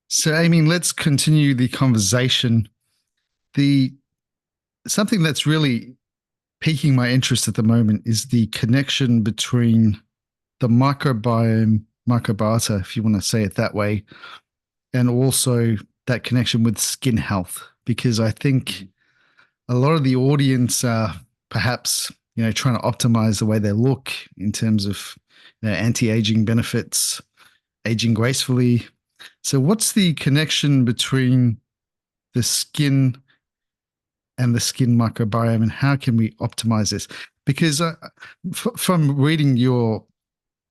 So, I mean, let's continue the conversation. The Something that's really piquing my interest at the moment is the connection between the microbiome, microbiota, if you want to say it that way, and also that connection with skin health. Because I think a lot of the audience are perhaps, trying to optimize the way they look in terms of, anti-aging benefits, aging gracefully. So, what's the connection between the skin and the skin microbiome, and how can we optimize this? Because from reading your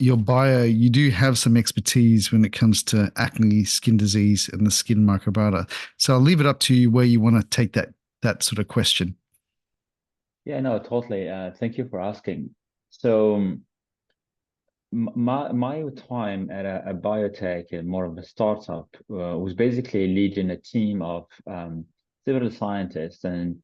bio, you do have some expertise when it comes to acne, skin disease, and the skin microbiota. So I'll leave it up to you where you want to take that sort of question. Yeah, no, totally. Thank you for asking. So my time at a biotech and more of a startup was basically leading a team of several scientists and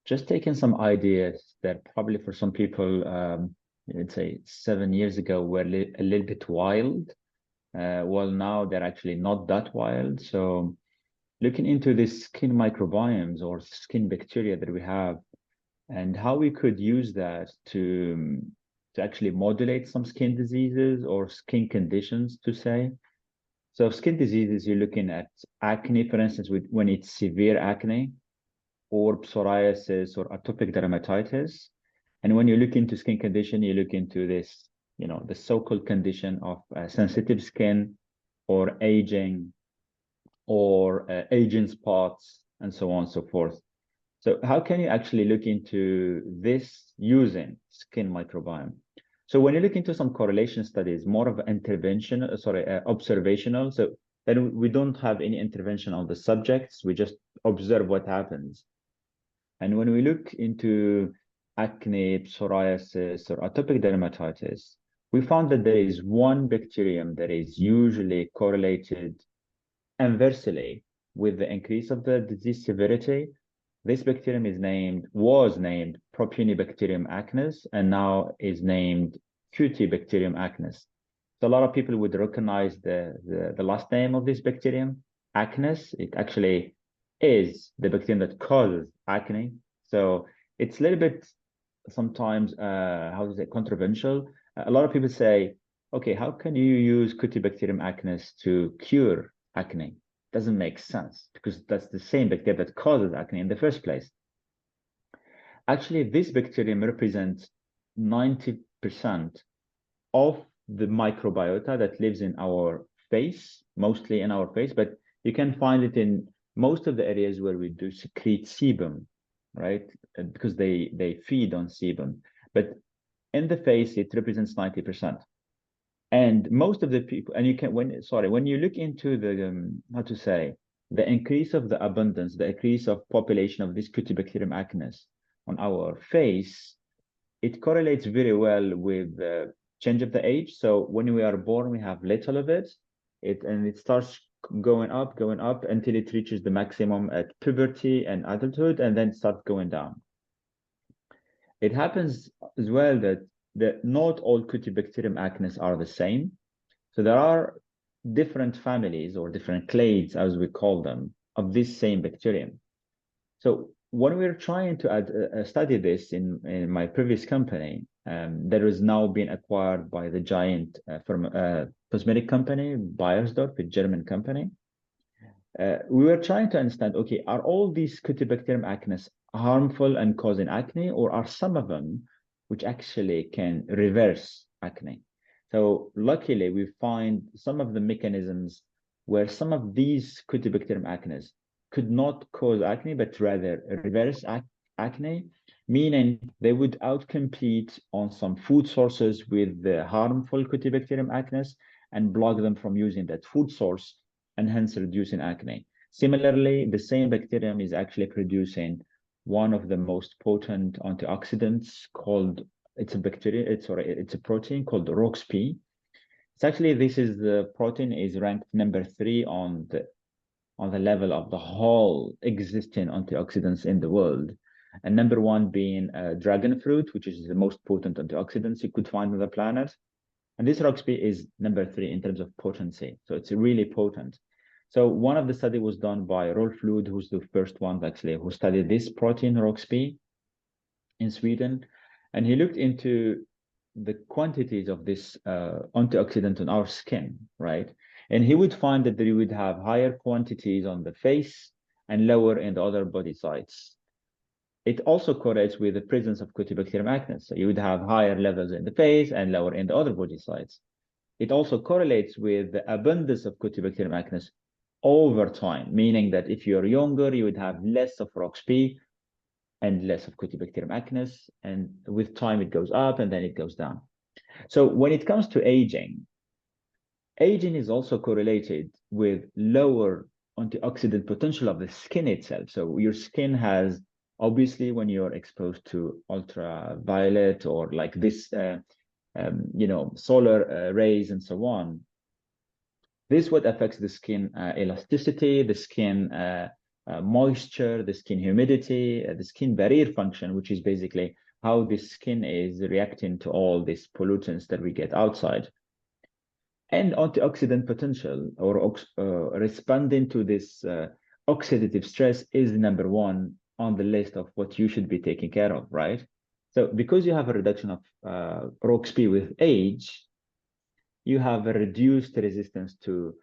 just taking some ideas that probably for some people, let's say 7 years ago, were a little bit wild. Well, now they're actually not that wild. So looking into the skin microbiomes or skin bacteria that we have and how we could use that to actually modulate some skin diseases or skin conditions to say. So skin diseases, you're looking at acne, for instance, when it's severe acne, or psoriasis or atopic dermatitis. And when you look into skin condition, you look into this, the so-called condition of sensitive skin or aging or aging spots and so on and so forth. So how can you actually look into this using skin microbiome? So when you look into some correlation studies, more of intervention, observational. So then we don't have any intervention on the subjects. We just observe what happens. And when we look into acne, psoriasis, or atopic dermatitis, we found that there is one bacterium that is usually correlated inversely with the increase of the disease severity. This bacterium was named Propionibacterium acnes, and now is named Cutibacterium acnes. So a lot of people would recognize the last name of this bacterium, acnes. It actually is the bacterium that causes acne. So it's a little bit sometimes, how to say, controversial. A lot of people say, okay, how can you use Cutibacterium acnes to cure acne? Doesn't make sense because that's the same bacteria that causes acne in the first place. Actually, this bacterium represents 90% of the microbiota that lives in our face, mostly in our face, but you can find it in most of the areas where we do secrete sebum, right? Because they feed on sebum. But in the face, it represents 90%. And most of the people, and you can, when you look into the, how to say, the increase of the abundance, the increase of population of this Cutibacterium acnes on our face, it correlates very well with the change of the age. So when we are born, we have little of it, and it starts going up until it reaches the maximum at puberty and adulthood, and then starts going down. It happens as well that not all Cutibacterium acnes are the same. So there are different families or different clades, as we call them, of this same bacterium. So when we're trying to study this in my previous company, that has now been acquired by the giant cosmetic company, Beiersdorf, a German company. We were trying to understand, okay, are all these Cutibacterium acnes harmful and causing acne, or are some of them which actually can reverse acne? So luckily, we find some of the mechanisms where some of these Cutibacterium acnes could not cause acne, but rather reverse acne, meaning they would outcompete on some food sources with the harmful Cutibacterium acnes and block them from using that food source and hence reducing acne. Similarly, the same bacterium is actually producing one of the most potent antioxidants called, it's a protein called ROXP. It's actually, the protein is ranked number 3 on the level of the whole existing antioxidants in the world. And number 1 being dragon fruit, which is the most potent antioxidants you could find on the planet. And this ROXP is number 3 in terms of potency. So it's really potent. So one of the study was done by Rolf Lud, who's the first one actually, who studied this protein ROXP in Sweden. And he looked into the quantities of this antioxidant on our skin, right? And he would find that they would have higher quantities on the face and lower in the other body sites. It also correlates with the presence of Cutibacterium acnes. So you would have higher levels in the face and lower in the other body sites. It also correlates with the abundance of Cutibacterium acnes over time, meaning that if you're younger, you would have less of ROXP and less of Cutibacterium acnes. And with time, it goes up and then it goes down. So when it comes to aging, aging is also correlated with lower antioxidant potential of the skin itself. So your skin has, obviously, when you're exposed to ultraviolet or like this, solar rays and so on, this what affects the skin elasticity, the skin moisture, the skin humidity, the skin barrier function, which is basically how the skin is reacting to all these pollutants that we get outside. And antioxidant potential or responding to this oxidative stress is number 1 on the list of what you should be taking care of, right? So because you have a reduction of ROXP with age, you have a reduced resistance to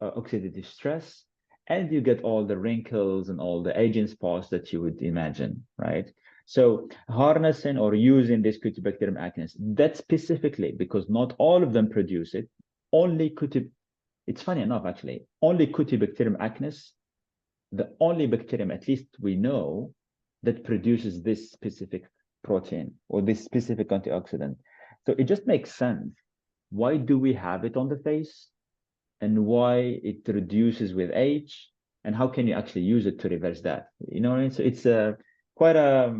oxidative stress, and you get all the wrinkles and all the aging spots that you would imagine, right? So harnessing or using this Cutibacterium acnes, that specifically, because not all of them produce it, only it's funny enough, actually, only Cutibacterium acnes, the only bacterium, at least we know, that produces this specific protein or this specific antioxidant. So it just makes sense. Why do we have it on the face, and why it reduces with age, and how can you actually use it to reverse that? You know what I mean? So it's quite a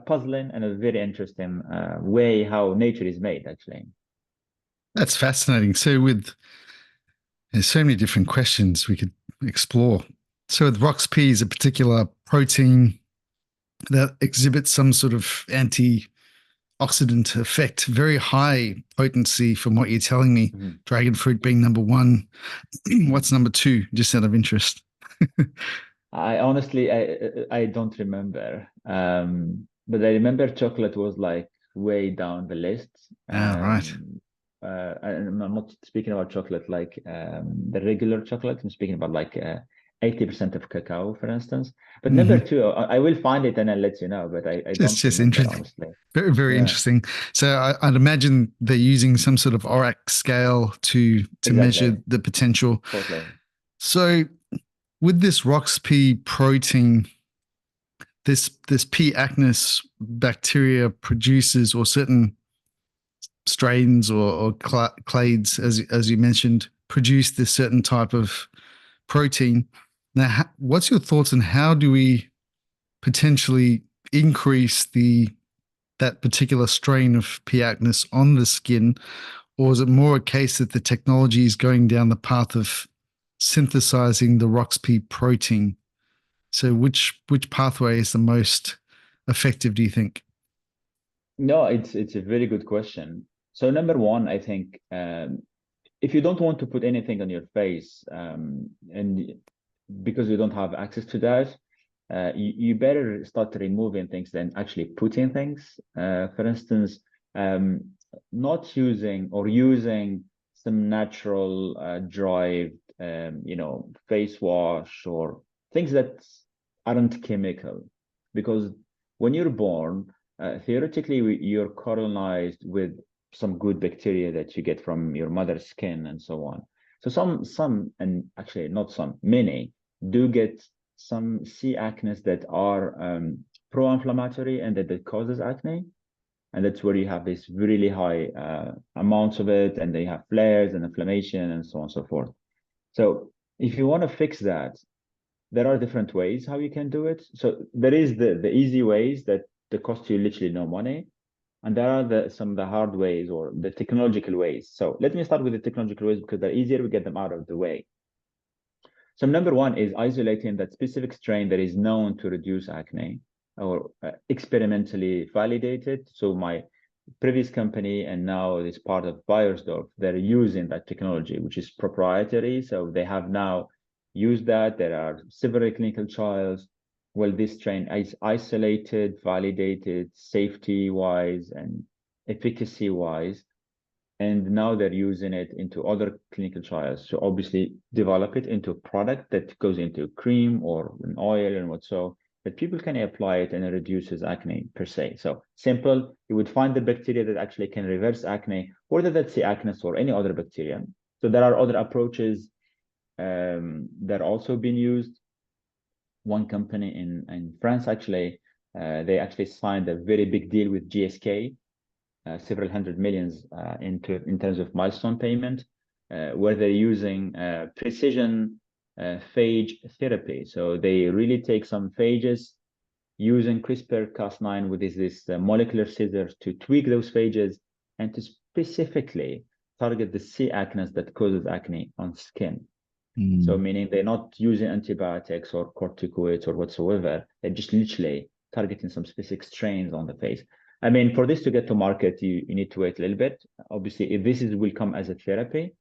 puzzling and a very interesting way how nature is made, actually. That's fascinating. So there's so many different questions we could explore. So with ROXP is a particular protein that exhibits some sort of antioxidant effect, very high potency from what you're telling me. Mm-hmm. Dragon fruit being number 1. What's number 2, just out of interest? I honestly, I don't remember. But I remember chocolate was like way down the list. Right. And I'm not speaking about chocolate like the regular chocolate. I'm speaking about like 80% of cacao, for instance. But number 2, I will find it and I'll let you know. But I don't Just remember, interesting. honestly. Very, very interesting. So I'd imagine they're using some sort of ORAC scale to measure the potential. Totally. So with this ROXP protein, this P. acnes bacteria produces, or certain strains or clades, as you mentioned, produce this certain type of protein. Now, what's your thoughts on how do we potentially increase that particular strain of P. acnes on the skin? Or is it more a case that the technology is going down the path of synthesizing the ROXP protein? So which pathway is the most effective, do you think? No, it's a very good question. So number 1, I think if you don't want to put anything on your face, and because you don't have access to that, you better start removing things than actually putting things. For instance, not using or using some natural derived, face wash or things that aren't chemical, because when you're born, theoretically, you're colonized with some good bacteria that you get from your mother's skin and so on. So some, and actually not some, many do get some C. acnes that are pro-inflammatory and that causes acne. And that's where you have this really high amounts of it, and they have flares and inflammation and so on and so forth. So if you want to fix that, there are different ways how you can do it. So there is the easy ways that they cost you literally no money. And there are some of the hard ways or the technological ways. So let me start with the technological ways because they're easier, we get them out of the way. So number 1 is isolating that specific strain that is known to reduce acne or experimentally validated. So previous company, and now it's part of Bayersdorf, they're using that technology, which is proprietary. So they have now used that. There are several clinical trials. Well, this strain is isolated, validated, safety-wise and efficacy-wise. And now they're using it into other clinical trials to obviously develop it into a product that goes into cream or an oil and what so that people can apply it and it reduces acne per se. So simple, you would find the bacteria that actually can reverse acne, whether that's C. acnes or any other bacteria. So there are other approaches that are also being used. One company in France actually, they actually signed a very big deal with GSK, several hundred millions in terms of milestone payment, where they're using precision phage therapy. So they really take some phages using CRISPR-Cas9 with this molecular scissors to tweak those phages and to specifically target the C. acnes that causes acne on skin. So meaning they're not using antibiotics or corticoids or whatsoever. They're just literally targeting some specific strains on the face. I mean, for this to get to market, you need to wait a little bit. Obviously, if this will come as a therapy.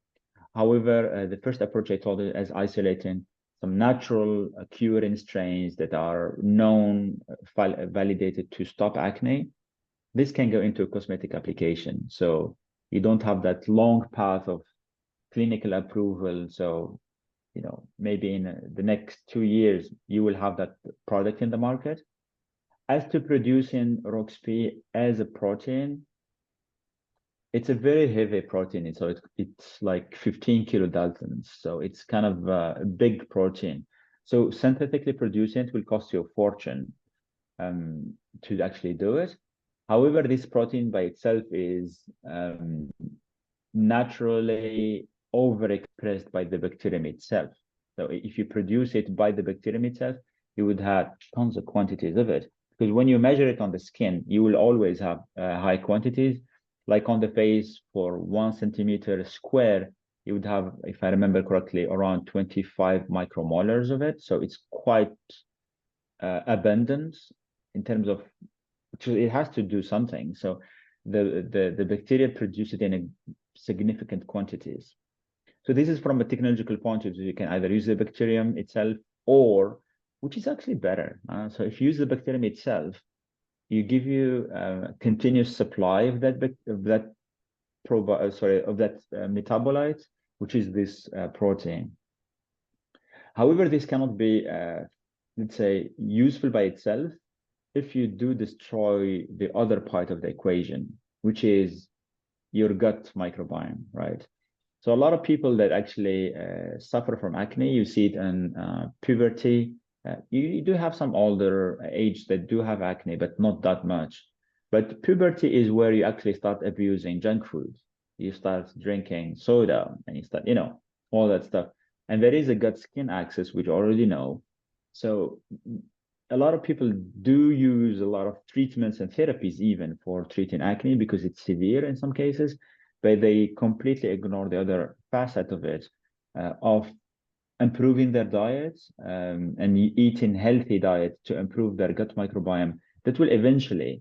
However, the first approach I told you is isolating some natural curing strains that are known, validated to stop acne. This can go into a cosmetic application. So you don't have that long path of clinical approval. So, you know, maybe in the next 2 years, you will have that product in the market. As to producing ROXP as a protein, it's a very heavy protein. So it's like 15 kilodaltons. So it's kind of a big protein. So synthetically producing it will cost you a fortune to actually do it. However, this protein by itself is naturally overexpressed by the bacterium itself. So if you produce it by the bacterium itself, you would have tons of quantities of it. Because when you measure it on the skin, you will always have high quantities. Like on the face, for 1 centimeter square, you would have, if I remember correctly, around 25 micromolars of it. So it's quite abundant in terms of, it has to do something. So the bacteria produce it in significant quantities. So this is from a technological point of view. You can either use the bacterium itself or, which is actually better. So if you use the bacterium itself, you give you a continuous supply of that metabolite, which is this protein. However, this cannot be, let's say, useful by itself if you do destroy the other part of the equation, which is your gut microbiome, right? So a lot of people that actually suffer from acne, you see it in puberty. You do have some older age that do have acne, but not that much. But puberty is where you actually start abusing junk food. You start drinking soda and you start, you know, all that stuff. And there is a gut-skin axis, which you already know. So a lot of people do use a lot of treatments and therapies even for treating acne because it's severe in some cases, but they completely ignore the other facet of it, of improving their diets and eating healthy diet to improve their gut microbiome that will eventually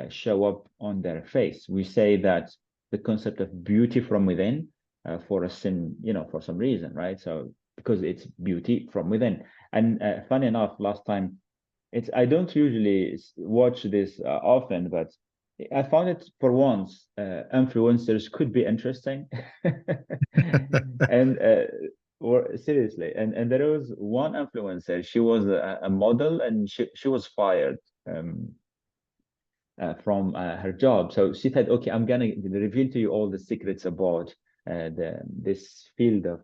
show up on their face. We say that the concept of beauty from within for some reason, right? So because it's beauty from within. And funny enough, last time, I don't usually watch this often, but I found it for once, influencers could be interesting. And or seriously, and there was one influencer, she was a model and she was fired from her job. So she said, okay, I'm gonna reveal to you all the secrets about this field of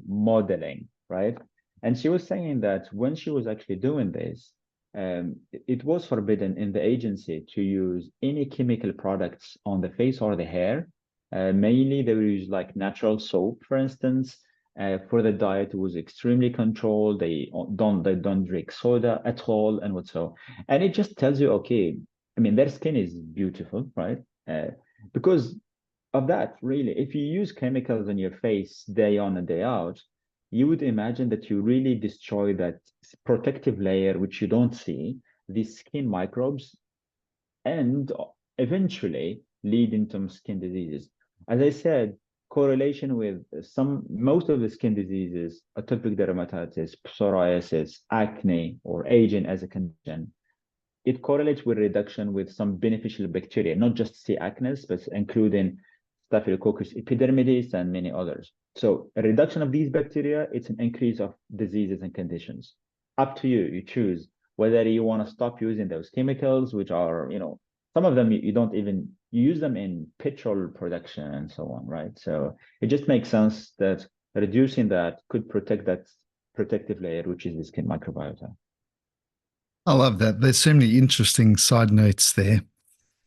modeling, right? And she was saying that when she was actually doing this, it was forbidden in the agency to use any chemical products on the face or the hair. Mainly they will use like natural soap, for instance. For the diet, it was extremely controlled. They don't drink soda at all and what so. And it just tells you, okay, I mean, their skin is beautiful, right? Because of that, really, if you use chemicals on your face day on and day out, you would imagine that you really destroy that protective layer, which you don't see, these skin microbes, and eventually leading to skin diseases. As I said, correlation with most of the skin diseases, atopic dermatitis, psoriasis, acne, or aging as a condition, it correlates with reduction with some beneficial bacteria, not just C. acnes, but including Staphylococcus epidermidis and many others. So a reduction of these bacteria, it's an increase of diseases and conditions. Up to you, you choose whether you want to stop using those chemicals, which are, some of them you don't even you use them in petrol production and so on, right? So it just makes sense that reducing that could protect that protective layer, which is the skin microbiota. I love that. There's so many interesting side notes there.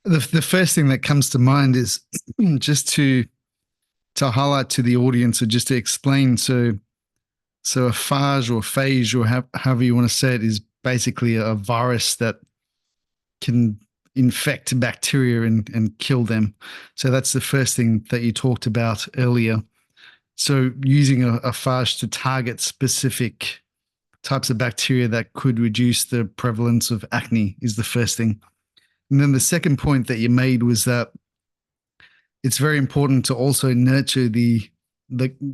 The first thing that comes to mind is just to highlight to the audience or just to explain. So a phage or phage or however you want to say it is basically a virus that can infect bacteria and kill them. So that's the first thing that you talked about earlier. So using a phage to target specific types of bacteria that could reduce the prevalence of acne is the first thing. And then the second point that you made was that it's very important to also nurture the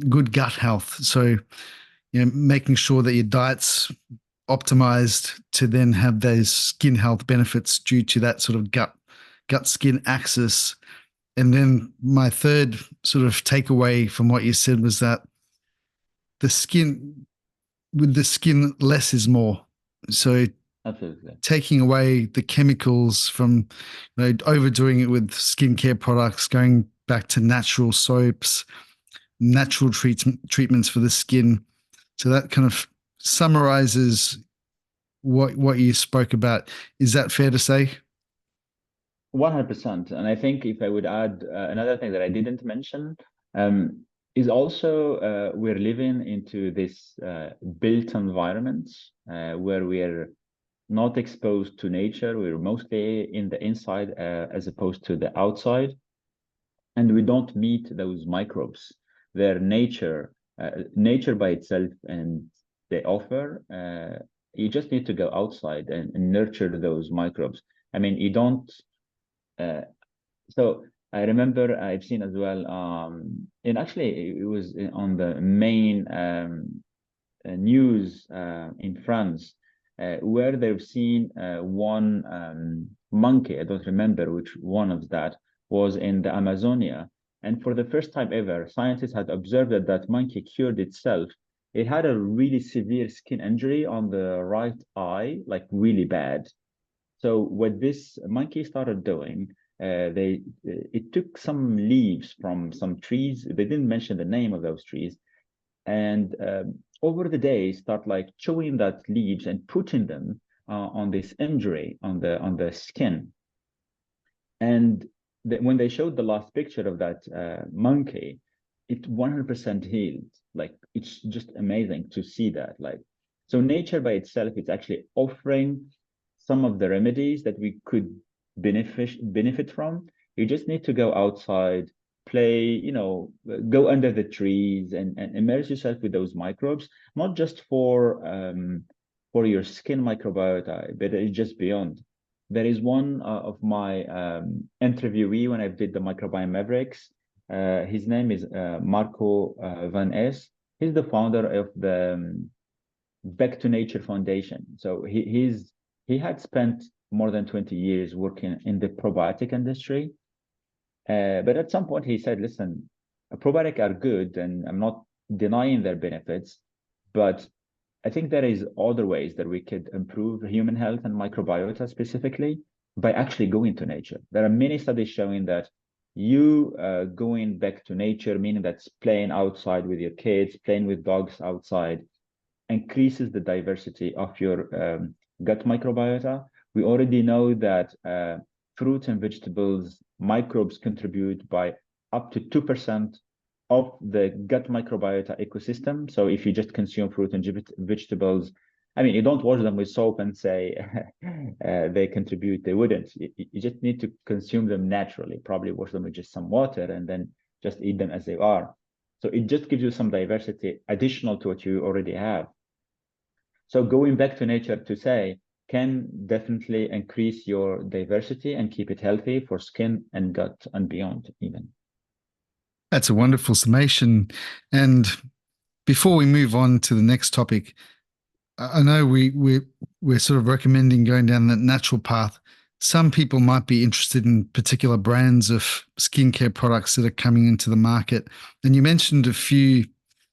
good gut health. So, making sure that your diet's optimized to then have those skin health benefits due to that sort of gut skin axis. And then my third sort of takeaway from what you said was that with the skin, less is more. So Absolutely. taking away the chemicals from overdoing it with skincare products, going back to natural soaps, natural treatments for the skin. So that kind of summarizes what you spoke about. Is that fair to say? 100%. And I think if I would add another thing that I didn't mention, is also we're living into this built environment where we're not exposed to nature. We're mostly in the inside as opposed to the outside. And we don't meet those microbes. They're nature by itself, and they offer. You just need to go outside and nurture those microbes. I mean, you don't. So I remember I've seen as well, and actually it was on the main news in France, where they've seen one monkey. I don't remember which one of that was in the Amazonia. And for the first time ever, scientists had observed that that monkey cured itself. It had a really severe skin injury on the right eye, like really bad. So what this monkey started doing, it took some leaves from some trees. They didn't mention the name of those trees, and over the day start like chewing that leaves and putting them on this injury on the skin. And when they showed the last picture of that monkey, it 100% healed. Like, it's just amazing to see that. Like, so nature by itself is actually offering some of the remedies that we could benefit from. You just need to go outside, play, go under the trees and immerse yourself with those microbes, not just for your skin microbiota, but it's just beyond. There is one of my interviewee when I did the Microbiome Mavericks. His name is Marco Van Es. He's the founder of the Back to Nature Foundation. So he had spent more than 20 years working in the probiotic industry. But at some point he said, listen, probiotic are good and I'm not denying their benefits, but I think there is other ways that we could improve human health and microbiota specifically by actually going to nature. There are many studies showing that you going back to nature, meaning that's playing outside with your kids, playing with dogs outside, increases the diversity of your gut microbiota. We already know that fruits and vegetables, microbes contribute by up to 2% of the gut microbiota ecosystem. So if you just consume fruit and vegetables, I mean, you don't wash them with soap and say they contribute. They wouldn't. You just need to consume them naturally, probably wash them with just some water and then just eat them as they are. So it just gives you some diversity additional to what you already have. So going back to nature to say, can definitely increase your diversity and keep it healthy for skin and gut and beyond even. That's a wonderful summation. And before we move on to the next topic, I know we're sort of recommending going down that natural path. Some people might be interested in particular brands of skincare products that are coming into the market. And you mentioned a few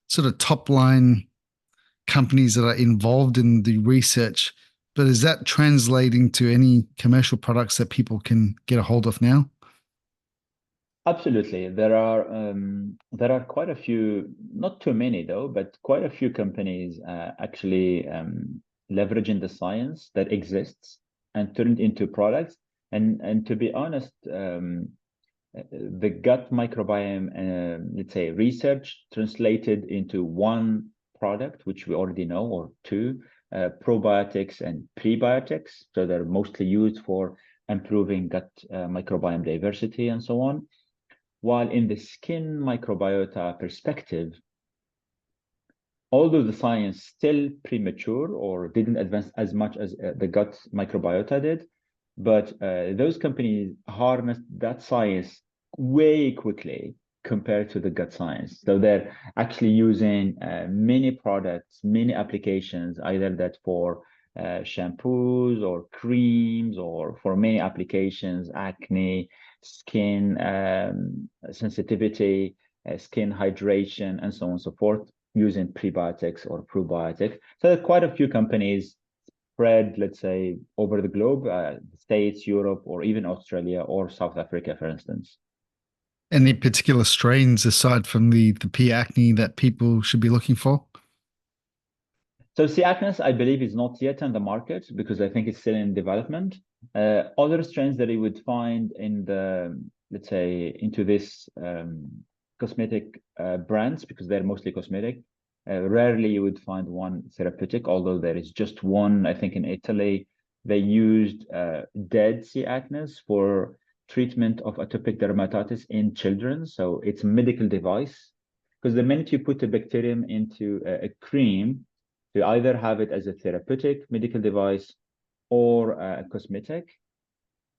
sort of top line companies that are involved in the research, but is that translating to any commercial products that people can get a hold of now? Absolutely. There are quite a few, not too many though, but quite a few companies actually leveraging the science that exists and turn it into products. And to be honest, the gut microbiome, let's say research translated into one product, which we already know, or two, probiotics and prebiotics. So they're mostly used for improving gut microbiome diversity and so on. While in the skin microbiota perspective, although the science still premature or didn't advance as much as the gut microbiota did, but those companies harnessed that science way quickly compared to the gut science. So they're actually using many products, many applications, either that for shampoos or creams or for many applications, acne, skin sensitivity, skin hydration, and so on and so forth, using prebiotics or probiotics. So there are quite a few companies spread, let's say, over the globe, the States, Europe, or even Australia or South Africa, for instance. Any particular strains aside from the P. acne that people should be looking for? So C. acnes, I believe, is not yet on the market because I think it's still in development. Other strains that you would find in the, let's say, into this cosmetic brands, because they're mostly cosmetic, rarely you would find one therapeutic, although there is just one. I think in Italy, they used dead C. acnes for treatment of atopic dermatitis in children. So it's a medical device, because the minute you put a bacterium into a cream, you either have it as a therapeutic medical device or a cosmetic.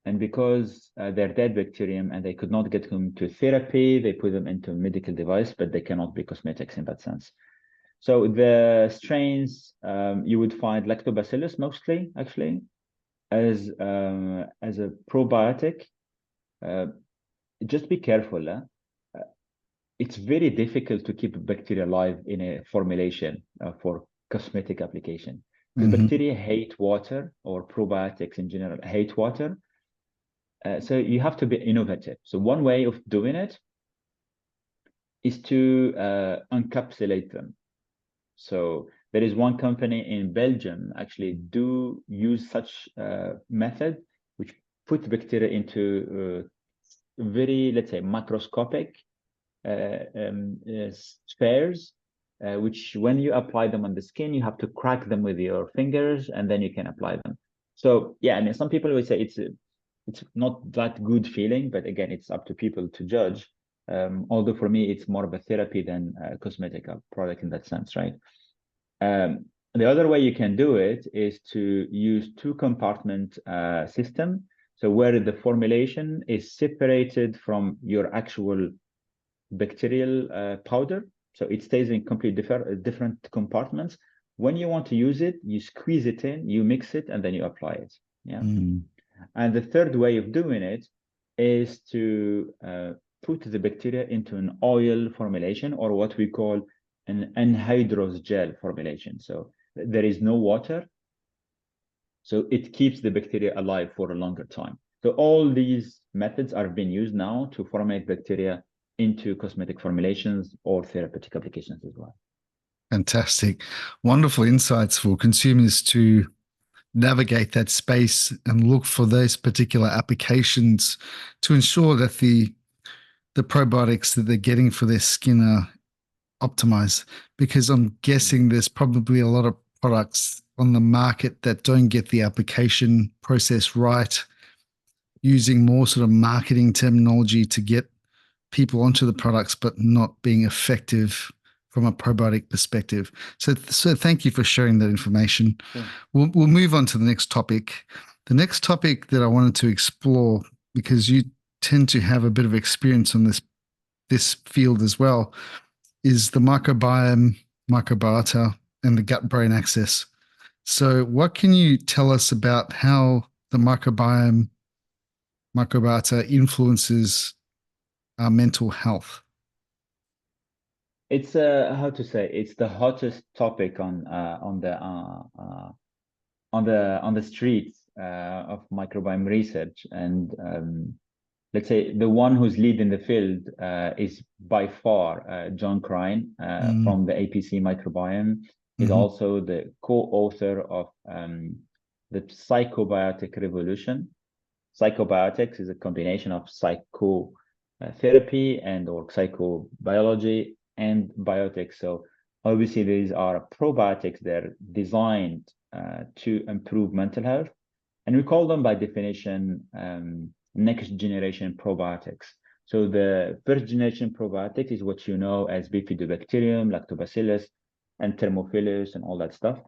And because they're dead bacterium and they could not get them to therapy, they put them into a medical device, but they cannot be cosmetics in that sense. So the strains you would find lactobacillus mostly, actually, as a probiotic. Just be careful. It's very difficult to keep bacteria alive in a formulation for cosmetic application. The bacteria hate water, or probiotics in general hate water. So you have to be innovative. So one way of doing it is to encapsulate them. So there is one company in Belgium actually do use such method, which put bacteria into very, let's say, macroscopic spheres, which when you apply them on the skin, you have to crack them with your fingers and then you can apply them. So yeah, I mean, some people will say it's not that good feeling, but again, it's up to people to judge. Although for me, it's more of a therapy than a cosmetic product in that sense, right? The other way you can do it is to use two compartment system. So where the formulation is separated from your actual bacterial powder. So it stays in complete different compartments. When you want to use it, you squeeze it in, you mix it, and then you apply it. Yeah. And the third way of doing it is to put the bacteria into an oil formulation, or what we call an anhydrous gel formulation. So there is no water. So it keeps the bacteria alive for a longer time. So all these methods are being used now to formulate bacteria into cosmetic formulations or therapeutic applications as well. Fantastic. Wonderful insights for consumers to navigate that space and look for those particular applications to ensure that the probiotics that they're getting for their skin are optimized. Because I'm guessing there's probably a lot of products on the market that don't get the application process right, using more sort of marketing terminology to get people onto the products, but not being effective from a probiotic perspective. So thank you for sharing that information. Sure. We'll move on to the next topic. The next topic that I wanted to explore, because you tend to have a bit of experience on this field as well, is the microbiome, microbiota, and the gut-brain axis. So what can you tell us about how the microbiome, microbiota influences our mental health? It's how to say, it's the hottest topic on the streets of microbiome research, and let's say the one who's leading the field is by far John Crine from the APC Microbiome. He's also the co-author of the Psychobiotic Revolution. Psychobiotics is a combination of psychotherapy and or psychobiology and biotics. So obviously these are probiotics. They're designed to improve mental health, and we call them by definition next generation probiotics. So the first generation probiotic is what you know as bifidobacterium, lactobacillus, and thermophilus, and all that stuff.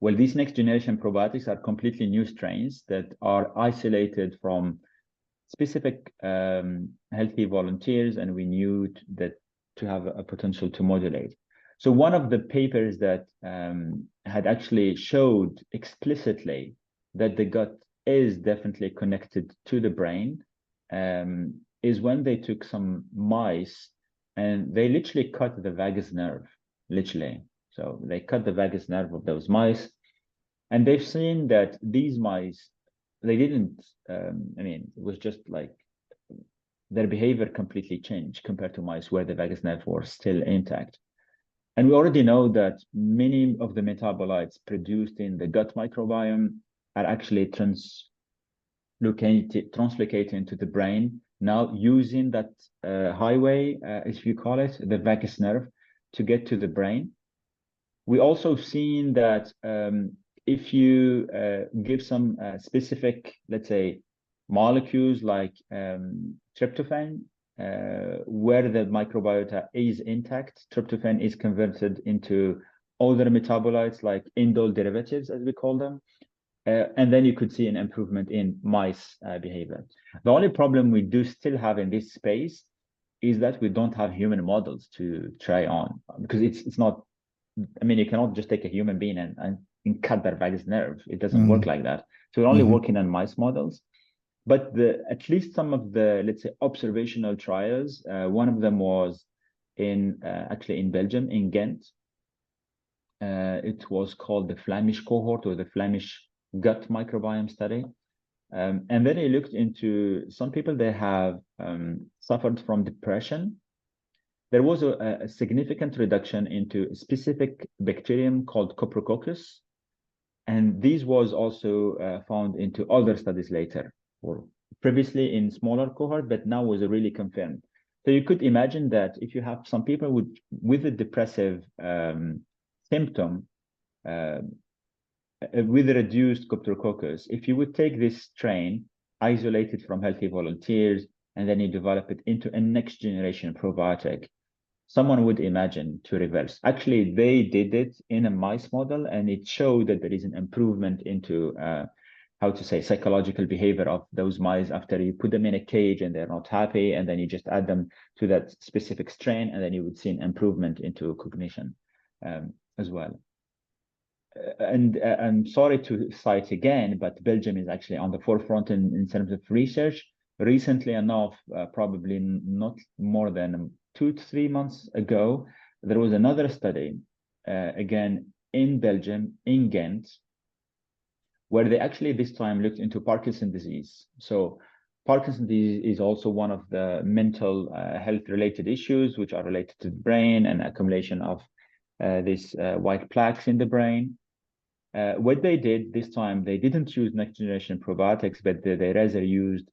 Well, these next generation probiotics are completely new strains that are isolated from specific healthy volunteers, and we knew that to have a potential to modulate. So one of the papers that had actually showed explicitly that the gut is definitely connected to the brain is when they took some mice and they literally cut the vagus nerve, literally. So they cut the vagus nerve of those mice, and they've seen that these mice, they didn't, I mean, it was just like their behavior completely changed compared to mice where the vagus nerve was still intact. And we already know that many of the metabolites produced in the gut microbiome are actually translocated into the brain, now using that highway, if you call it, the vagus nerve, to get to the brain. We also seen that if you give some specific, let's say, molecules like tryptophan, where the microbiota is intact, tryptophan is converted into other metabolites like indole derivatives, as we call them. And then you could see an improvement in mice behavior. The only problem we do still have in this space is that we don't have human models to try on, because it's not, I mean, you cannot just take a human being and cut their vagus nerve. It doesn't work like that. So we're only working on mice models. But at least some of the, let's say, observational trials, one of them was actually in Belgium, in Ghent. It was called the Flemish cohort, or the Flemish gut microbiome study. And then he looked into some people that have suffered from depression. There was a significant reduction into a specific bacterium called Coprococcus. And this was also found into other studies later, or previously in smaller cohort, but now was really confirmed. So you could imagine that if you have some people with a depressive symptom, with a reduced Coprococcus, if you would take this strain, isolate it from healthy volunteers, and then you develop it into a next generation probiotic, someone would imagine to reverse. Actually, they did it in a mice model, and it showed that there is an improvement into how to say, psychological behavior of those mice after you put them in a cage and they're not happy, and then you just add them to that specific strain, and then you would see an improvement into cognition as well. And I'm sorry to cite again, but Belgium is actually on the forefront in terms of research. Recently enough, probably not more than 2 to 3 months ago, there was another study, again, in Belgium, in Ghent, where they actually this time looked into Parkinson's disease. So Parkinson's disease is also one of the mental health related issues, which are related to the brain and accumulation of these white plaques in the brain. What they did this time, they didn't use next generation probiotics, but they rather used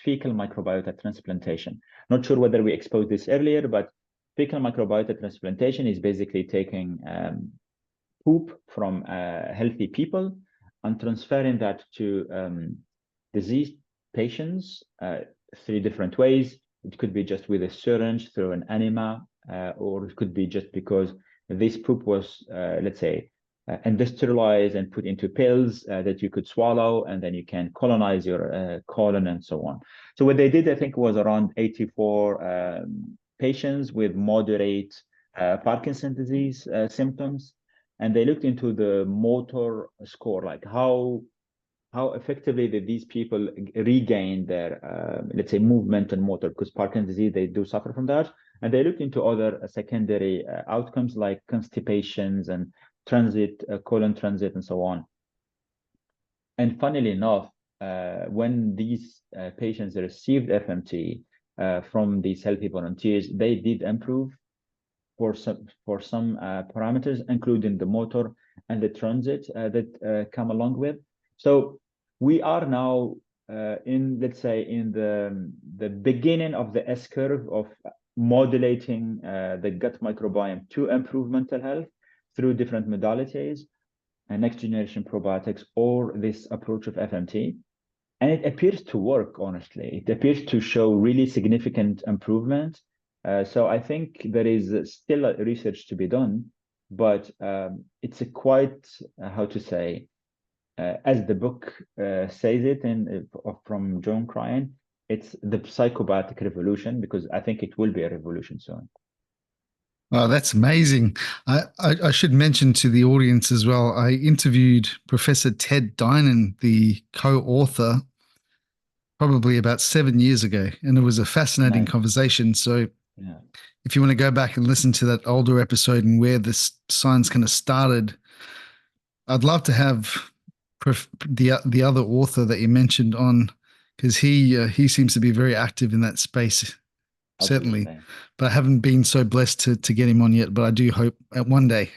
fecal microbiota transplantation. Not sure whether we exposed this earlier, but fecal microbiota transplantation is basically taking poop from healthy people and transferring that to diseased patients 3 different ways. It could be just with a syringe through an enema or it could be just because this poop was, let's say, industrialized and put into pills that you could swallow, and then you can colonize your colon and so on. So what they did, I think, was around 84 patients with moderate Parkinson's disease symptoms, and they looked into the motor score, like how effectively did these people regain their, let's say, movement and motor, because Parkinson's disease, they do suffer from that. And they looked into other secondary outcomes like constipations and transit, colon transit, and so on. And funnily enough, when these patients received FMT from these healthy volunteers, they did improve for some parameters, including the motor and the transit that come along with. So we are now in, let's say, in the beginning of the S curve of modulating the gut microbiome to improve mental health through different modalities and next generation probiotics or this approach of FMT. And it appears to work, honestly. It appears to show really significant improvement. So I think there is still research to be done, but it's a quite, how to say, as the book says it from John Cryan, it's the psychobiotic revolution, because I think it will be a revolution soon. Oh, that's amazing. I should mention to the audience as well, I interviewed Professor Ted Dinan, the co-author, probably about 7 years ago, and it was a fascinating conversation. So yeah, if you want to go back and listen to that older episode and where this science kind of started, I'd love to have the other author that you mentioned on, because he seems to be very active in that space, certainly. absolutely. But I haven't been so blessed to get him on yet. But I do hope at one day.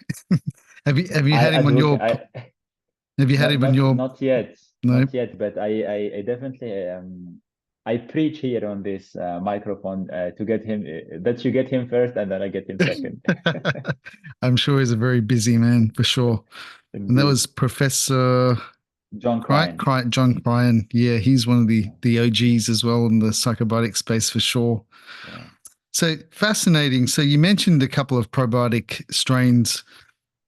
Have you had him on your? Have you had him on your? Not yet, No. not yet. But I definitely I preach here on this microphone to get him, that you get him first, and then I get him second. I'm sure he's a very busy man for sure. And that Indeed. was Professor John Cryan. John Cryan. Yeah, he's one of the OGs as well in the psychobiotic space for sure. Yeah. So fascinating. So you mentioned a couple of probiotic strains.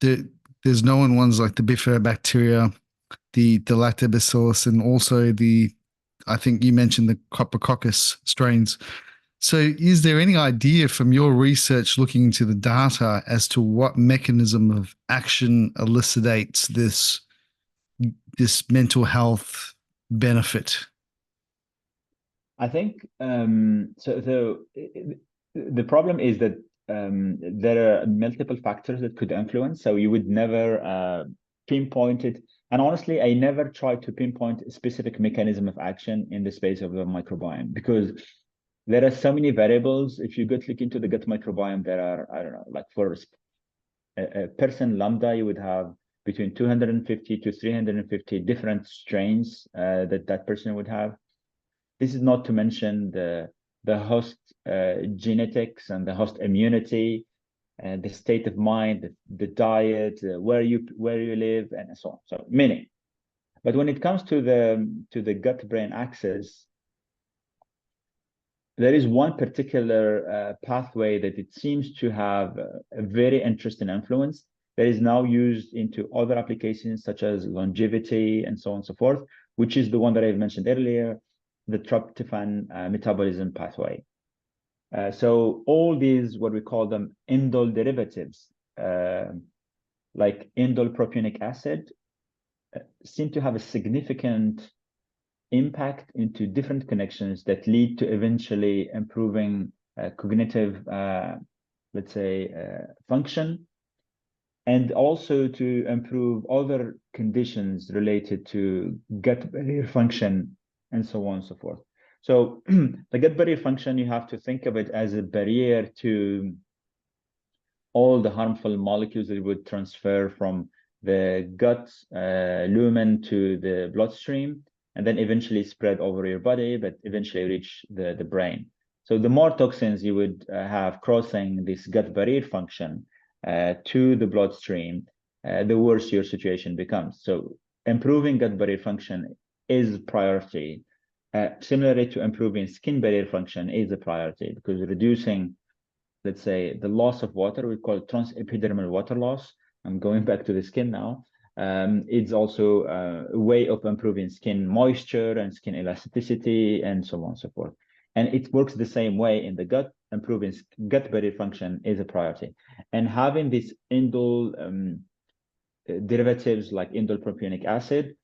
There's known ones like the Bifidobacteria, the Lactobacillus, and also I think you mentioned the Coprococcus strains. So is there any idea from your research looking into the data as to what mechanism of action elucidates this mental health benefit? I think the problem is that there are multiple factors that could influence, so you would never pinpoint it. And honestly, I never tried to pinpoint a specific mechanism of action in the space of the microbiome, because there are so many variables. If you go look into the gut microbiome, there are, I don't know, like for a person lambda, you would have between 250 to 350 different strains that person would have. This is not to mention the host genetics and the host immunity, the state of mind, the diet, where you live, and so on. So many. But when it comes to the gut-brain axis, there is one particular pathway that it seems to have a very interesting influence that is now used into other applications such as longevity and so on and so forth, which is the one that I've mentioned earlier, the tryptophan metabolism pathway. So all these, what we call them indole derivatives, like indole propionic acid, seem to have a significant impact into different connections that lead to eventually improving cognitive, let's say, function, and also to improve other conditions related to gut barrier function and so on and so forth. So the gut barrier function, you have to think of it as a barrier to all the harmful molecules that would transfer from the gut lumen to the bloodstream, and then eventually spread over your body, but eventually reach the brain. So the more toxins you would have crossing this gut barrier function to the bloodstream, the worse your situation becomes. So improving gut barrier function is priority. Similarly to improving skin barrier function is a priority, because reducing let's say, the loss of water. We call it transepidermal water loss. I'm going back to the skin now. It's also a way of improving skin moisture and skin elasticity and so on and so forth. And it works the same way in the gut. Improving gut barrier function is a priority. And having these indole derivatives like indole propionic acid,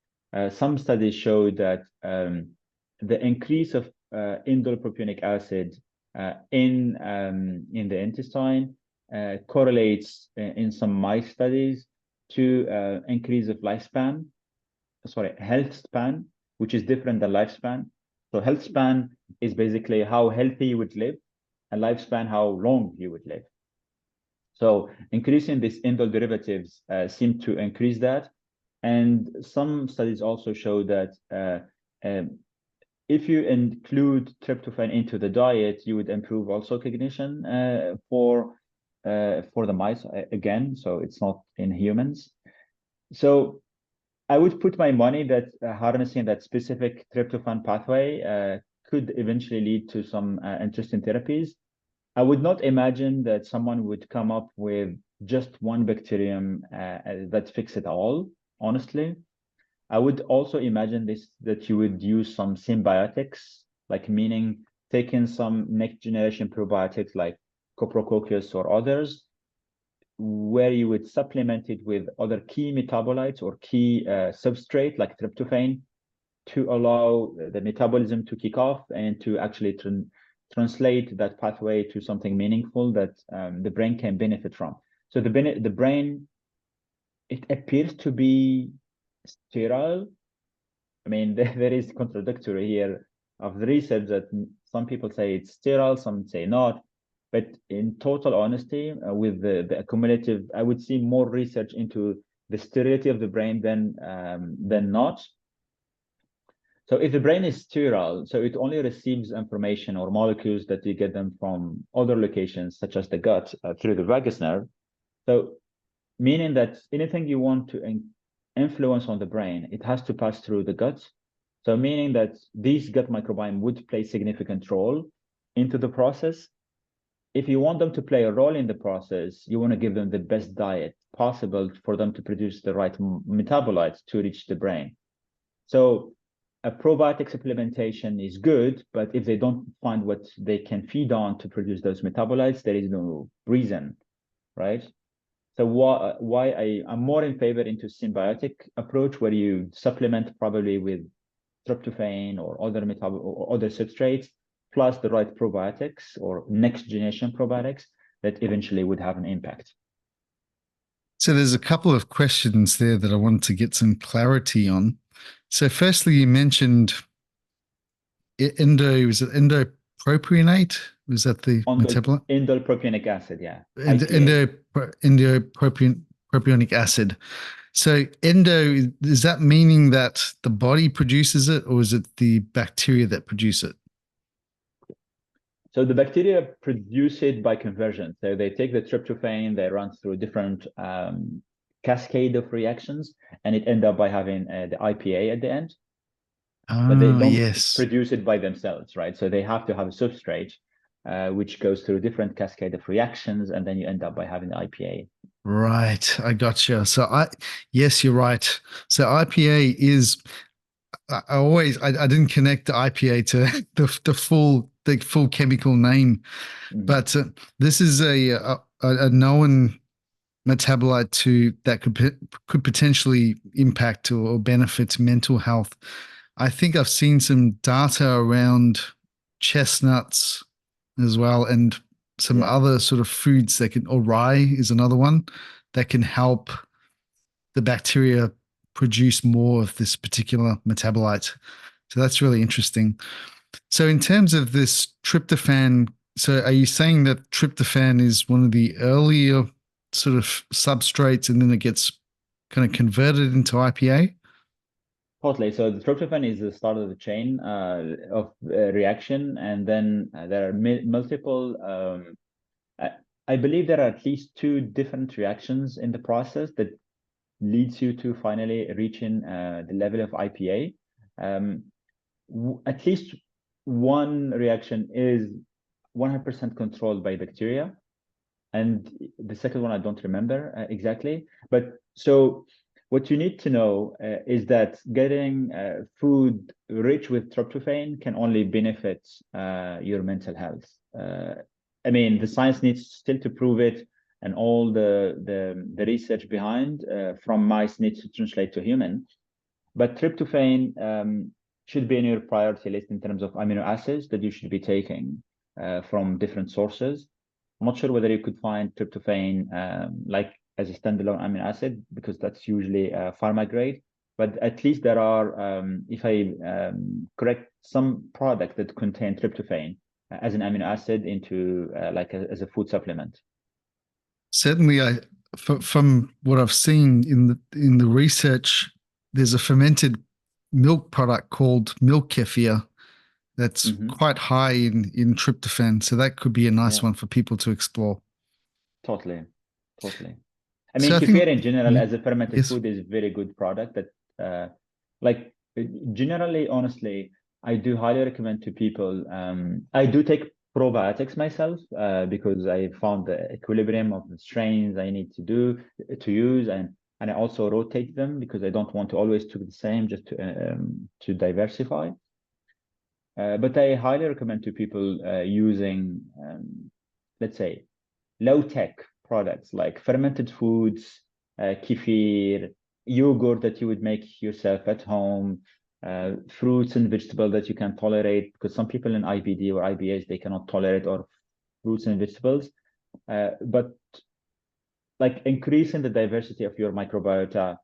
some studies show that the increase of indole propionic acid in the intestine correlates in some mice studies to increase of lifespan, health span, which is different than lifespan. So health span is basically how healthy you would live, and lifespan, how long you would live. So increasing these indole derivatives seem to increase that. And some studies also show that if you include tryptophan into the diet, you would improve also cognition for the mice again. So it's not in humans. So I would put my money that harnessing that specific tryptophan pathway could eventually lead to some interesting therapies. I would not imagine that someone would come up with just one bacterium that fix it all, honestly. I would also imagine that you would use some symbiotics, like meaning taking some next generation probiotics like Coprococcus or others, where you would supplement it with other key metabolites or key substrate like tryptophan to allow the metabolism to kick off and to actually translate that pathway to something meaningful that the brain can benefit from. So the brain, it appears to be sterile. I mean, there is contradictory here of the research that some people say it's sterile, some say not. But in total honesty, with the accumulative, I would see more research into the sterility of the brain than not. So if the brain is sterile, so it only receives information or molecules that you get them from other locations, such as the gut, through the vagus nerve. So meaning that anything you want to influence on the brain, it has to pass through the gut. So meaning that these gut microbiome would play significant role into the process. If you want them to play a role in the process, you want to give them the best diet possible for them to produce the right metabolites to reach the brain. So a probiotic supplementation is good, but if they don't find what they can feed on to produce those metabolites, there is no reason, right? So why I'm more in favor into symbiotic approach, where you supplement probably with tryptophan or other or other substrates, plus the right probiotics or next generation probiotics that eventually would have an impact. So there's a couple of questions there that I wanted to get some clarity on. So firstly, you mentioned was it endopropionate? Was that the metabolite? Indole propionic acid, yeah. Endopropionic acid. So endo, is that meaning that the body produces it, or is it the bacteria that produce it? So the bacteria produce it by conversion. So they take the tryptophan, they run through different cascade of reactions, and it ends up by having the IPA at the end. But they don't produce it by themselves, right? So they have to have a substrate, which goes through different cascade of reactions, and then you end up by having the IPA. Right, I gotcha. So yes, you're right. So IPA is, I didn't connect the IPA to the full chemical name, but this is a known metabolite that could potentially impact or benefit mental health. I think I've seen some data around chestnuts as well, and some other sort of foods that or rye is another one that can help the bacteria produce more of this particular metabolite. So that's really interesting. So in terms of this tryptophan, so are you saying that tryptophan is one of the earlier sort of substrates and then it gets kind of converted into IPA? Totally. So the tryptophan is the start of the chain of reaction, and then there are multiple. I believe there are at least 2 different reactions in the process that leads you to finally reaching the level of IPA. At least one reaction is 100% controlled by bacteria, and the second one I don't remember exactly. But so what you need to know is that getting food rich with tryptophan can only benefit your mental health. I mean, the science needs still to prove it, and all the research behind from mice needs to translate to human. But tryptophan should be in your priority list in terms of amino acids that you should be taking from different sources. I'm not sure whether you could find tryptophan like as a standalone amino acid, because that's usually pharma grade. But at least there are, if I correct, some products that contain tryptophan as an amino acid into as a food supplement. Certainly, from what I've seen in the research, there's a fermented milk product called milk kefir that's quite high in tryptophan. So that could be a nice one for people to explore. Totally. I So mean, I kefir think, in general as a fermented yes, food is a very good product that, like, generally, honestly, I do highly recommend to people. I do take probiotics myself because I found the equilibrium of the strains I need to use, and I also rotate them because I don't want to always do the same, just to diversify. But I highly recommend to people using, let's say, low-tech products like fermented foods, kefir, yogurt that you would make yourself at home, fruits and vegetables that you can tolerate, because some people in IBD or IBS, they cannot tolerate or fruits and vegetables. But like increasing the diversity of your microbiota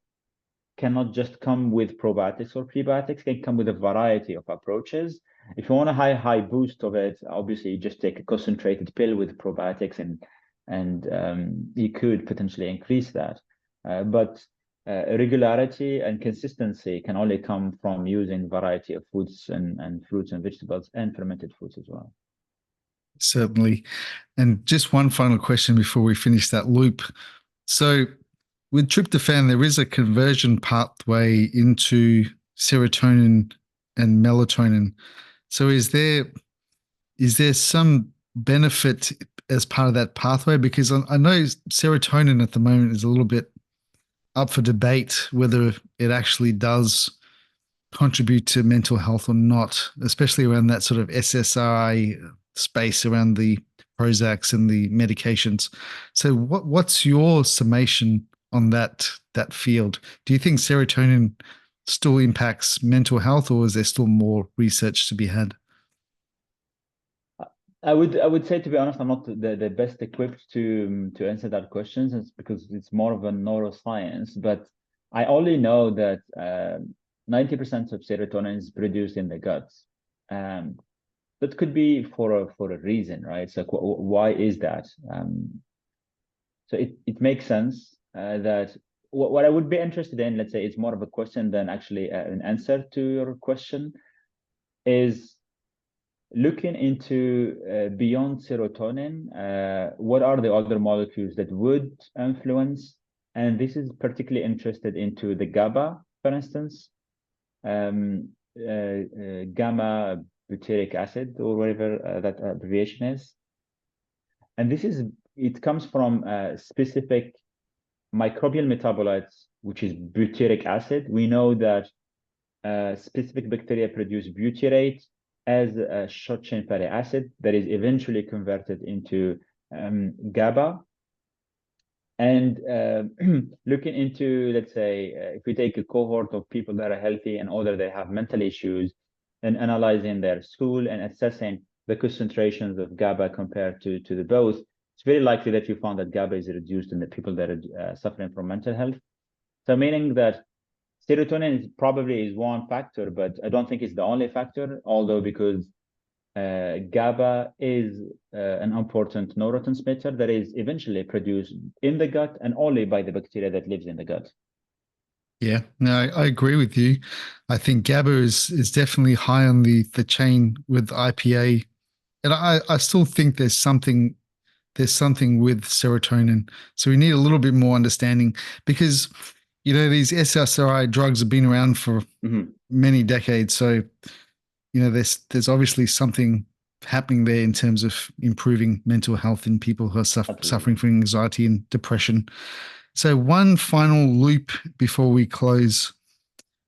cannot just come with probiotics or prebiotics, can come with a variety of approaches. If you want a high boost of it, obviously you just take a concentrated pill with probiotics, and you could potentially increase that. But regularity and consistency can only come from using variety of foods and fruits and vegetables and fermented foods as well. certainly. And just one final question before we finish that loop. So with tryptophan, there is a conversion pathway into serotonin and melatonin. So is there some benefit as part of that pathway? Because I know serotonin at the moment is a little bit up for debate whether it actually does contribute to mental health or not, especially around that sort of SSRI space around the Prozacs and the medications. So what's your summation on that field? Do you think serotonin still impacts mental health, or is there still more research to be had? I would say, to be honest, I'm not the best equipped to answer that question, because it's more of a neuroscience. But I only know that 90% of serotonin is produced in the gut. That could be for a reason, right? So why is that? So it makes sense that what I would be interested in, let's say, it's more of a question than actually an answer to your question, is looking into beyond serotonin, what are the other molecules that would influence? And this is particularly interested into the GABA, for instance, gamma butyric acid, or whatever that abbreviation is. And it comes from specific microbial metabolites, which is butyric acid. We know that specific bacteria produce butyrate as a short chain fatty acid that is eventually converted into GABA. And looking into, let's say, if we take a cohort of people that are healthy and other that have mental issues, and analyzing their stool and assessing the concentrations of GABA compared to the both, it's very likely that you found that GABA is reduced in the people that are suffering from mental health. So meaning that serotonin probably is one factor, but I don't think it's the only factor, although because GABA is an important neurotransmitter that is eventually produced in the gut and only by the bacteria that lives in the gut. Yeah, no, I agree with you. I think GABA is definitely high on the chain with IPA, and I still think there's something with serotonin. So we need a little bit more understanding, because these SSRI drugs have been around for many decades. So there's obviously something happening there in terms of improving mental health in people who are Absolutely. suffering from anxiety and depression. So, one final loop before we close.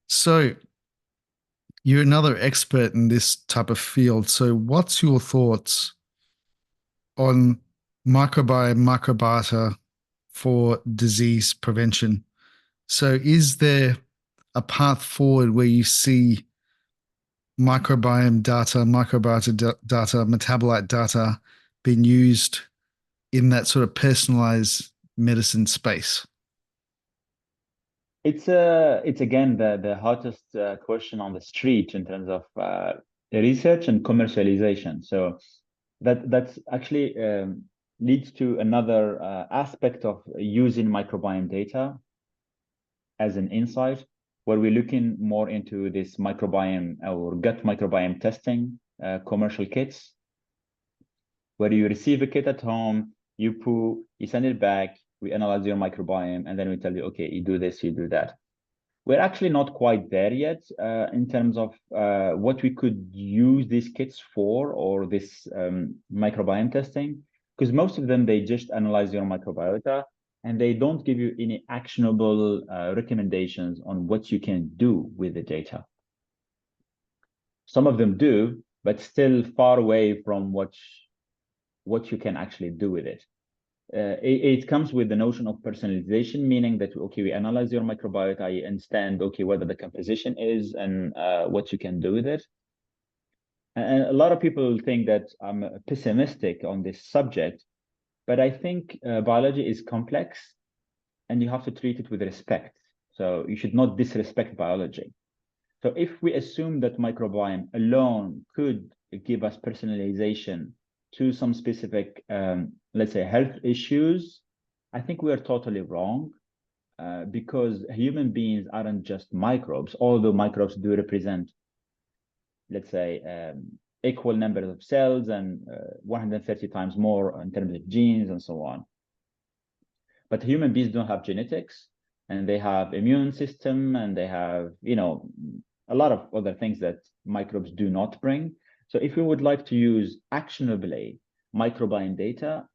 So, you're another expert in this type of field. So, what's your thoughts on microbiota for disease prevention? So, is there a path forward where you see microbiota data, metabolite data being used in that sort of personalized medicine space? It's again the hottest question on the street in terms of research and commercialization. So that's actually leads to another aspect of using microbiome data as an insight, where we're looking more into this microbiome or gut microbiome testing commercial kits, where you receive a kit at home, you poo, you send it back, we analyze your microbiome, and then we tell you, okay, you do this, you do that. We're actually not quite there yet in terms of what we could use these kits for, or this microbiome testing, because most of them, they just analyze your microbiota and they don't give you any actionable recommendations on what you can do with the data. Some of them do, but still far away from what you can actually do with it. It comes with the notion of personalization, meaning that, okay, we analyze your microbiota, I understand, okay, whether the composition is and what you can do with it. And a lot of people think that I'm pessimistic on this subject, but I think biology is complex and you have to treat it with respect. So you should not disrespect biology. So if we assume that microbiome alone could give us personalization to some specific, let's say, health issues, I think we are totally wrong, because human beings aren't just microbes, although microbes do represent, let's say, equal numbers of cells and 130 times more in terms of genes and so on. But human beings don't have genetics, and they have immune system, and they have, a lot of other things that microbes do not bring. So if we would like to use actionably microbiome data,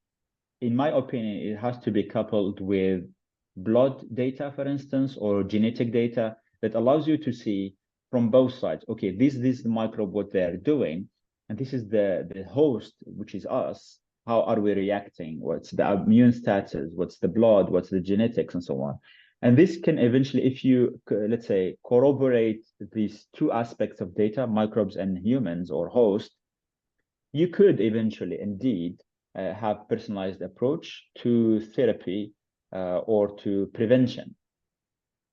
in my opinion, it has to be coupled with blood data, for instance, or genetic data that allows you to see from both sides. Okay, this is the microbe, what they're doing, and this is the host, which is us. How are we reacting? What's the immune status? What's the blood? What's the genetics, and so on. And this can eventually, if you, let's say, corroborate these two aspects of data, microbes and humans or host, you could eventually indeed have personalized approach to therapy or to prevention.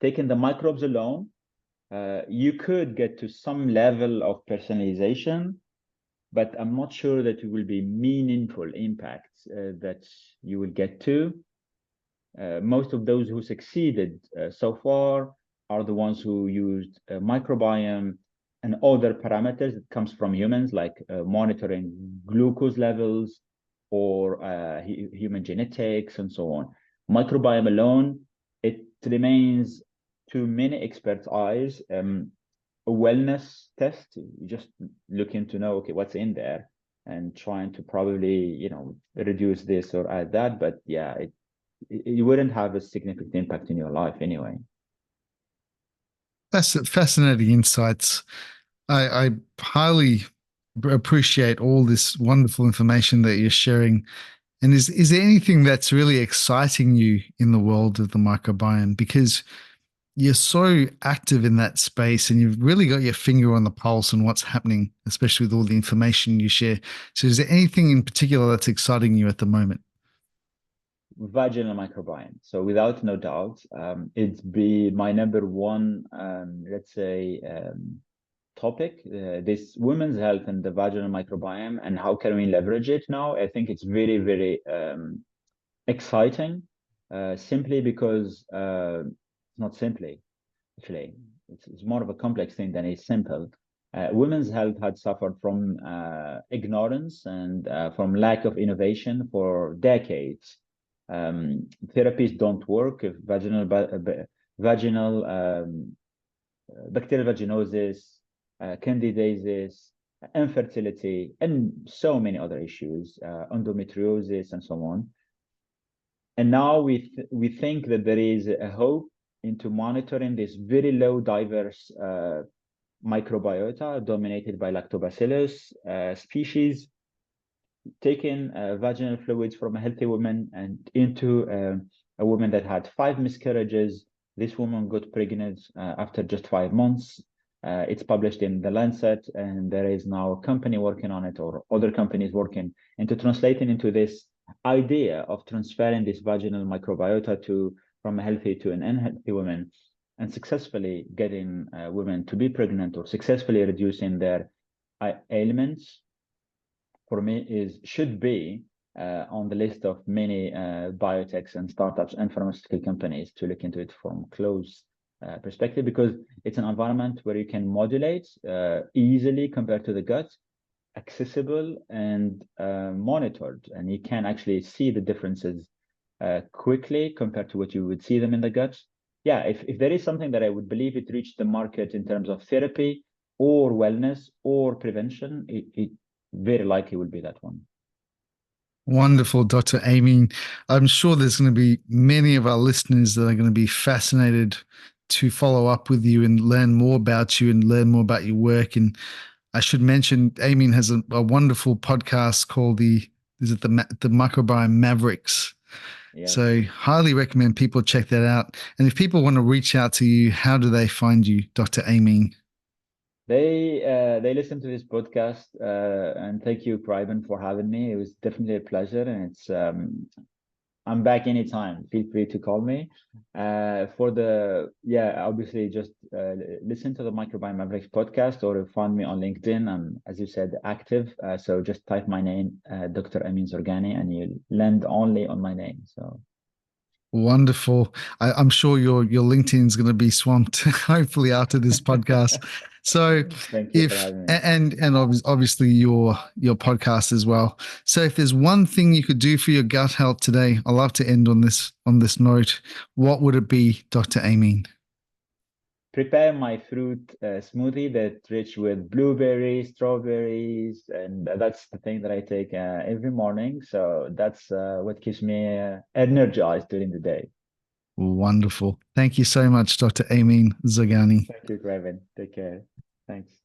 Taking the microbes alone, you could get to some level of personalization, but I'm not sure that it will be meaningful impacts that you will get to. Most of those who succeeded so far are the ones who used microbiome and other parameters that comes from humans, like monitoring glucose levels or human genetics and so on. Microbiome alone, it remains, to many experts' eyes, a wellness test, just looking to know, okay, what's in there, and trying to probably, reduce this or add that. But yeah, it wouldn't have a significant impact in your life anyway. That's fascinating insights. I highly appreciate all this wonderful information that you're sharing. And is there anything that's really exciting you in the world of the microbiome? Because you're so active in that space and you've really got your finger on the pulse and what's happening, especially with all the information you share. So is there anything in particular that's exciting you at the moment? Vaginal microbiome. So without no doubt, it'd be my number one, let's say, topic, this women's health and the vaginal microbiome, and how can we leverage it now. I think it's very, very exciting, simply because, not simply, actually, it's more of a complex thing than it's simple. Women's health had suffered from ignorance and from lack of innovation for decades. Therapies don't work if vaginal bacterial vaginosis, candidiasis, infertility, and so many other issues, endometriosis, and so on. And now we think that there is a hope into monitoring this very low diverse microbiota dominated by lactobacillus species, taking vaginal fluids from a healthy woman and into a woman that had 5 miscarriages. This woman got pregnant after just 5 months. It's published in the Lancet, and there is now a company working on it, or other companies working into translating into this idea of transferring this vaginal microbiota from a healthy to an unhealthy woman, and successfully getting women to be pregnant, or successfully reducing their ailments. For me, should be on the list of many biotechs and startups and pharmaceutical companies to look into it from close perspective, because it's an environment where you can modulate easily compared to the gut, accessible and monitored, and you can actually see the differences quickly compared to what you would see them in the gut. Yeah, if there is something that I would believe it reached the market in terms of therapy or wellness or prevention, it very likely will be that one. Wonderful, Dr. Amine. I'm sure there's going to be many of our listeners that are going to be fascinated to follow up with you and learn more about you and learn more about your work. And I should mention, Amine has a wonderful podcast called the Microbiome Mavericks. Yes. So highly recommend people check that out. And if people want to reach out to you, how do they find you, Dr. Amine? They listen to this podcast, and thank you, Kriben, for having me. It was definitely a pleasure, and it's I'm back anytime. Feel free to call me. Obviously just listen to the Microbiome Mavericks podcast, or find me on LinkedIn. I'm, as you said, active. So just type my name, Dr. Amine Zorgani, and you'll land only on my name. So. Wonderful. I'm sure your LinkedIn is going to be swamped, hopefully, after this podcast. So thank you for having me. And obviously your podcast as well. So if there's one thing you could do for your gut health today, I love to end on this note. What would it be, Dr. Amine? Prepare my fruit smoothie that's rich with blueberries, strawberries, and that's the thing that I take every morning. So that's what keeps me energized during the day. Wonderful. Thank you so much, Dr. Amine Zorgani. Thank you, Kriben. Take care. Thanks.